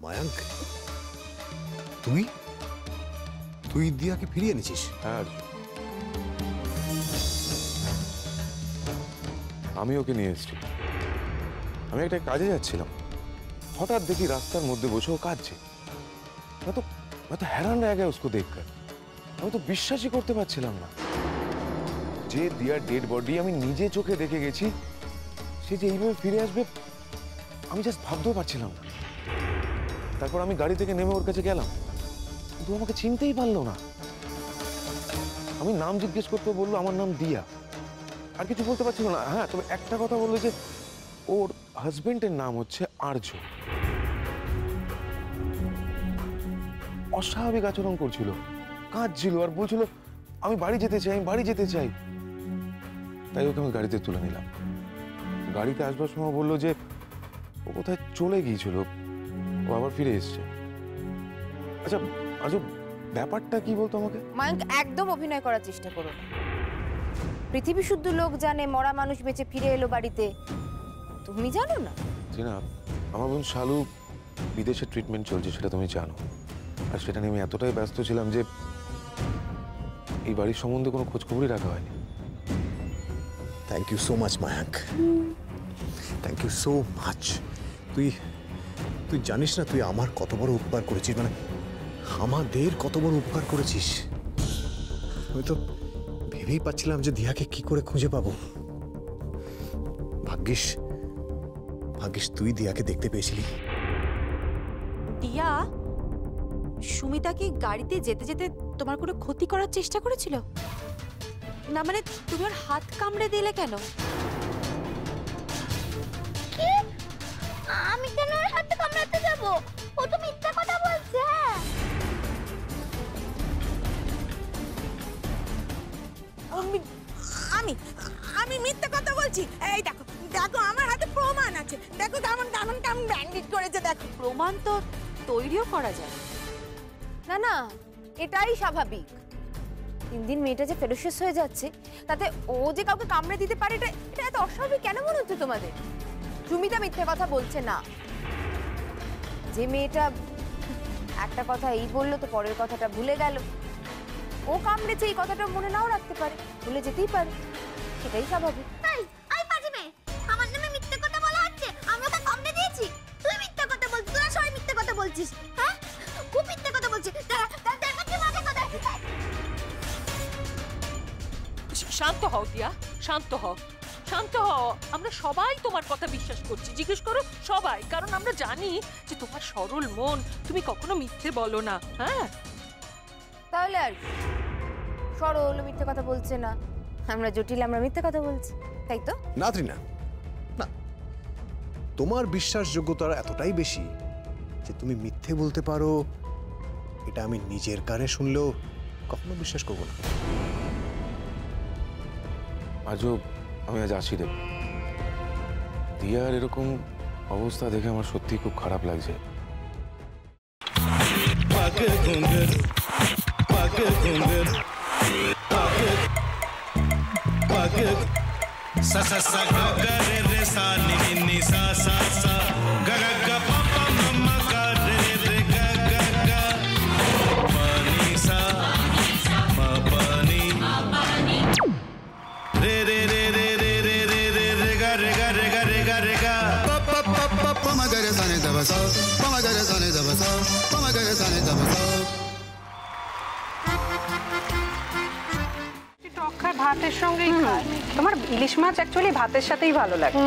মায়াঙ্ক, তুই তুই দিয়াকে ফিরিয়ে এনেছিস? হ্যাঁ, আমি ওকে নিয়ে এসেছি। আমি একটা কাজে যাচ্ছিলাম, হঠাৎ দেখি রাস্তার মধ্যে বসে ও কাঁদছে। मैं तो हैरान रह गया उसको देखकर। আমি তো বিশ্বাসই করতে পারছিলাম না যে দিয়ার ডেড বডি আমি নিজে চোখে দেখে গেছি, সে যে এইভাবে ফিরে আসবে আমি জাস্ট ভাবতেও পারছিলাম না। তারপর আমি গাড়ি থেকে নেমে ওর কাছে গেলাম, কিন্তু আমাকে চিনতেই পারলো না। আমি নাম জিজ্ঞেস করতে বললো আমার নাম দিয়া, আর কিছু বলতে পারছিল না। হ্যাঁ, তবে একটা কথা বললো যে ওর হাজবেন্ডের নাম হচ্ছে আর্য। অস্বাভাবিক আচরণ করছিল, কাঁদছিল আর বলছিল আমি বাড়ি যেতে চাই, আমি বাড়ি যেতে চাই। তাই ওকে আমি গাড়িতে তুলে নিলাম। গাড়িতে আসবার সময় বললো যে ও কোথায় চলে গিয়েছিল, ও আবার ফিরে এসছে। আচ্ছা আচ্ছা, ব্যাপারটা কি বলতো আমাকে? মায়াঙ্ক, একদম অভিনয় করার চেষ্টা করো না। পৃথিবী শুদ্ধ লোক জানে মরা মানুষ বেঁচে ফিরে এলো বাড়িতে, তুমি জানো না? না, আমার বোন শালু বিদেশে ট্রিটমেন্ট চলছে, সেটা তুমি জানো। আর সেটা নিয়ে আমি এতটাই ব্যস্ত ছিলাম যে এই বাড়ির সম্বন্ধে কোনো খোঁজখবরই রাখা হয়নি। Thank you so much Mayank, thank you so much. তুই তুই জানিস না তুই আমার কত বড় উপকার করেছিস, মানে আমাদের কত বড় উপকার করেছিস। আমি তো ভেবেই পাচ্ছিলাম যে দিয়াকে কি করে খুঁজে পাবো। ভাগ্যিস ভাগ্যিস তুই দিয়াকে দেখতে পেয়েছিলি। দিয়া সুমিতা কি গাড়িতে যেতে যেতে তোমার কোনো ক্ষতি করার চেষ্টা করেছিল? না মানে তুমি ওর হাত কামড়ে দিলে কেন? আমি কেন ওর হাত কামড়াতে যাব? ও তো মিথ্যা কথা বলছে। আমি আমি মিথ্যা কথা বলছি? এই দেখো দেখো, আমার হাতে প্রমাণ আছে। দেখো কেমন কেমন কেমন ব্যান্ডেজ করেছে। দেখো, প্রমাণ তো তৈরিও করা যায়। না না, এটাই স্বাভাবিক। দিন দিন মেয়েটা যে ফেরোসিয়াস হয়ে যাচ্ছে, তাতে ও যে কাউকে কামড়ে দিতে পারে, এটা এত অস্বাভাবিক কেন মনে হচ্ছে তোমাদের? সুমিতা মিথ্যে কথা বলছে না। যে মেয়েটা একটা কথা এই বললো তো পরের কথাটা ভুলে গেল, ও কামড়েছে এই কথাটা মনে নাও রাখতে পারে, ভুলে যেতেই পারে, সেটাই স্বাভাবিক। আই পাজি মেয়ে, আমার নামে মিথ্যা কথা বলা হচ্ছে? আমি ওকে কামড়ে দিয়েছি? তুই মিথ্যা কথা বলছিস, তোরা সবাই মিথ্যা কথা বলছিস। হ্যাঁ, খুব মিথ্যা কথা বলছিস। শান্ত হও দিয়া, শান্ত হও, শান্ত হও। আমরা সবাই তোমার কথা বিশ্বাস করছি, জিজ্ঞেস করো সবাই, কারণ আমরা জানি যে তোমার সরল মন, তুমি কখনো মিথ্যে বলো না। হ্যাঁ, তাহলে আর সরল মিথ্যে কথা বলছে না, আমরা জটিল আমরা মিথ্যে কথা বলছি, তাই তো? না ত্রিনা, না, তোমার বিশ্বাসযোগ্যতা এতটাই বেশি যে তুমি মিথ্যে বলতে পারো, এটা আমি নিজের কানে শুনলেও কখনো বিশ্বাস করবো না। আজও আমি আজ আসি রে। দিয়ার এরকম অবস্থা দেখে আমার সত্যি খুব খারাপ লাগছে। ভাতের সঙ্গেই খায়। তোমার ইলিশ মাছ অ্যাকচুয়ালি ভাতের সাথেই ভালো লাগে।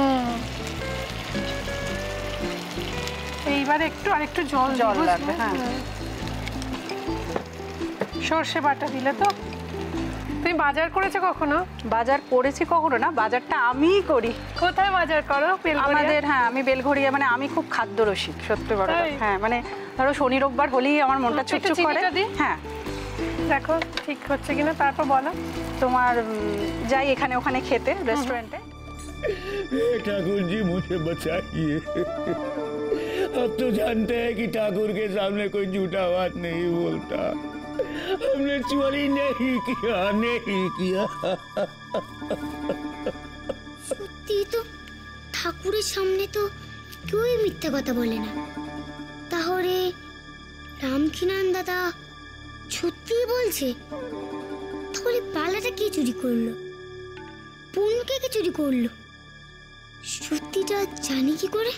এইবার একটু আরেকটু জল জল লাগবে। হ্যাঁ, সর্ষে বাটা দিলে তো। তুমি বাজার করেছো কখনো? বাজার করেছি কখনো না, বাজারটা আমিই করি। কোথায় বাজার করো? আমাদের, হ্যাঁ, আমি বেলঘড়িয়া, মানে আমি খুব খাদ্য রসিক, সত্যি বড়। হ্যাঁ, মানে ধরো শনি রোববার হলেই আমার মনটা চুপচুপ করে। হ্যাঁ, দেখো ঠিক হচ্ছে কিনা, তারপর বলো। তোমার যাই এখানে ওখানে খেতে रेस्टोरेंट है। ठाकुर जी मुझे बचाइए, अब तो जानते हैं कि ठाकुर के सामने कोई झूठा बात नहीं बोलता। हमने चोरी नहीं किया, नहीं किया। সত্যি তো, ঠাকুরের সামনে তো কেউই মিথ্যা কথা বলে না। তাহলে পঙ্কিনান দাদা সত্যিই বলছে? তাহলে পালাটা কে চুরি করলো? পুনকে কে চুরি করলো? সত্যিটা জানি কি করে?